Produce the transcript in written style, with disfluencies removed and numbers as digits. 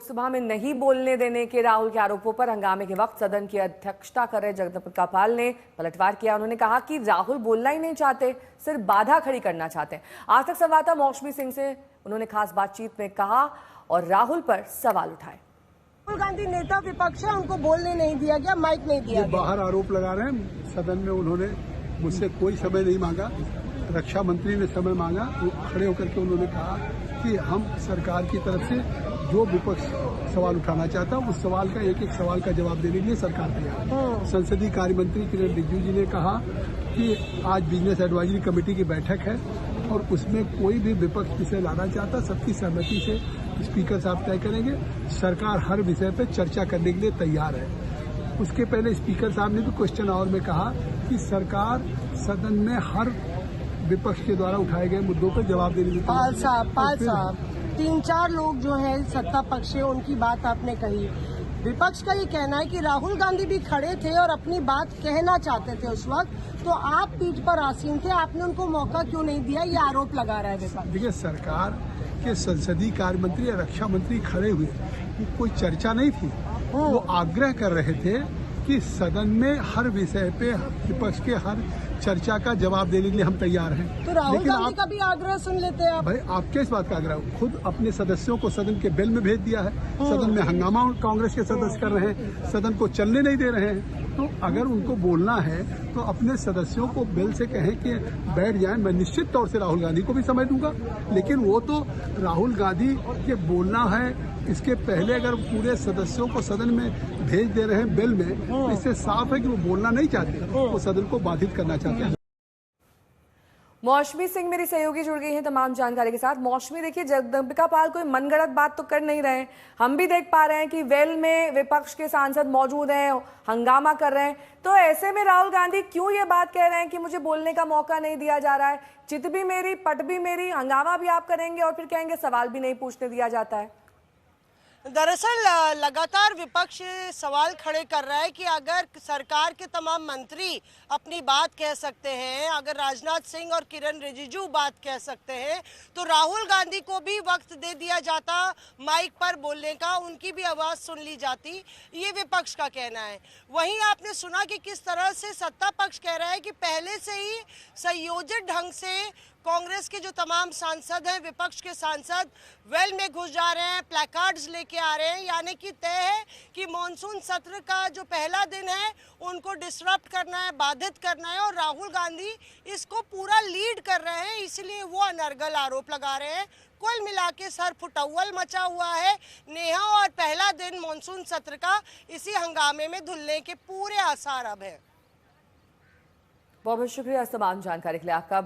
लोकसभा में नहीं बोलने देने के राहुल के आरोपों पर हंगामे के वक्त सदन की अध्यक्षता कर रहे जगदम्बिका पाल ने पलटवार किया। उन्होंने कहा कि राहुल बोलना ही नहीं चाहते, सिर्फ बाधा खड़ी करना चाहते हैं। आज तक संवाददाता मौसमी सिंह से उन्होंने खास बातचीत में कहा और राहुल पर सवाल उठाए। राहुल गांधी नेता विपक्ष है, उनको बोलने नहीं दिया गया, माइक नहीं दिया गया। बाहर आरोप लगा रहे हैं। सदन में उन्होंने मुझसे कोई समय नहीं मांगा, रक्षा मंत्री ने समय मांगा। वो खड़े होकर के उन्होंने कहा कि हम सरकार की तरफ से जो विपक्ष सवाल उठाना चाहता है उस सवाल का एक सवाल का जवाब देने के लिए सरकार तैयार है। संसदीय कार्य मंत्री किरण रिजिजू जी ने कहा कि आज बिजनेस एडवाइजरी कमेटी की बैठक है और उसमें कोई भी विपक्ष विषय लाना चाहता, सबकी सहमति से स्पीकर साहब तय करेंगे। सरकार हर विषय पर चर्चा करने के लिए तैयार है। उसके पहले स्पीकर साहब ने भी क्वेश्चन आवर में कहा कि सरकार सदन में हर विपक्ष के द्वारा उठाए गए मुद्दों पर जवाब देने की। पाल साहब 3-4 लोग जो हैं सत्ता पक्ष है, उनकी बात आपने कही। विपक्ष का ये कहना है कि राहुल गांधी भी खड़े थे और अपनी बात कहना चाहते थे उस वक्त, तो आप पीठ पर आसीन थे, आपने उनको मौका क्यों नहीं दिया, ये आरोप लगा रहा है विपक्ष। देखिए, सरकार के संसदीय कार्य मंत्री या रक्षा मंत्री खड़े हुए, कोई चर्चा नहीं थी। वो आग्रह कर रहे थे कि सदन में हर विषय पे विपक्ष के हर चर्चा का जवाब देने के लिए हम तैयार हैं। तो राहुल गांधी का भी आग्रह सुन लेते हैं आप। भाई, आप किस बात का आग्रह? खुद अपने सदस्यों को सदन के बेल में भेज दिया है। सदन में हंगामा कांग्रेस के सदस्य कर रहे हैं, सदन को चलने नहीं दे रहे हैं। तो अगर उनको बोलना है तो अपने सदस्यों को बेल से कहें कि बैठ जाएं। मैं निश्चित तौर से राहुल गांधी को भी समय दूंगा, लेकिन वो तो राहुल गांधी के बोलना है इसके पहले अगर पूरे सदस्यों को सदन में भेज दे रहे हैं बेल में, तो इससे साफ है कि वो बोलना नहीं चाहते, वो सदन को बाधित करना चाहते हैं। मौसमी सिंह मेरी सहयोगी जुड़ गई हैं तमाम जानकारी के साथ। मौसमी, देखिए, जगदम्बिका पाल कोई मनगढ़ंत बात तो कर नहीं रहे हैं। हम भी देख पा रहे हैं कि वेल में विपक्ष के सांसद मौजूद हैं, हंगामा कर रहे हैं। तो ऐसे में राहुल गांधी क्यों ये बात कह रहे हैं कि मुझे बोलने का मौका नहीं दिया जा रहा है? चित भी मेरी, पट भी मेरी, हंगामा भी आप करेंगे और फिर कहेंगे सवाल भी नहीं पूछने दिया जाता है। दरअसल लगातार विपक्ष सवाल खड़े कर रहा है कि अगर सरकार के तमाम मंत्री अपनी बात कह सकते हैं, अगर राजनाथ सिंह और किरण रिजिजू बात कह सकते हैं, तो राहुल गांधी को भी वक्त दे दिया जाता माइक पर बोलने का, उनकी भी आवाज़ सुन ली जाती। ये विपक्ष का कहना है। वहीं आपने सुना कि किस तरह से सत्ता पक्ष कह रहा है कि पहले से ही संयोजित ढंग से कांग्रेस के जो तमाम सांसद हैं, विपक्ष के सांसद वेल में घुस जा रहे हैं, प्लैकार्ड्स लेके आ रहे हैं। यानी कि तय है कि मॉनसून सत्र का जो पहला दिन है उनको डिसरप्ट करना है, बाधित करना है, और राहुल गांधी इसको पूरा लीड कर रहे हैं, इसलिए वो अनर्गल आरोप लगा रहे हैं। कुल मिला के सर फुटअव्वल मचा हुआ है नेहा, और पहला दिन मॉनसून सत्र का इसी हंगामे में धुलने के पूरे आसार अब है। बहुत बहुत शुक्रिया इस तमाम जानकारी के लिए आपका।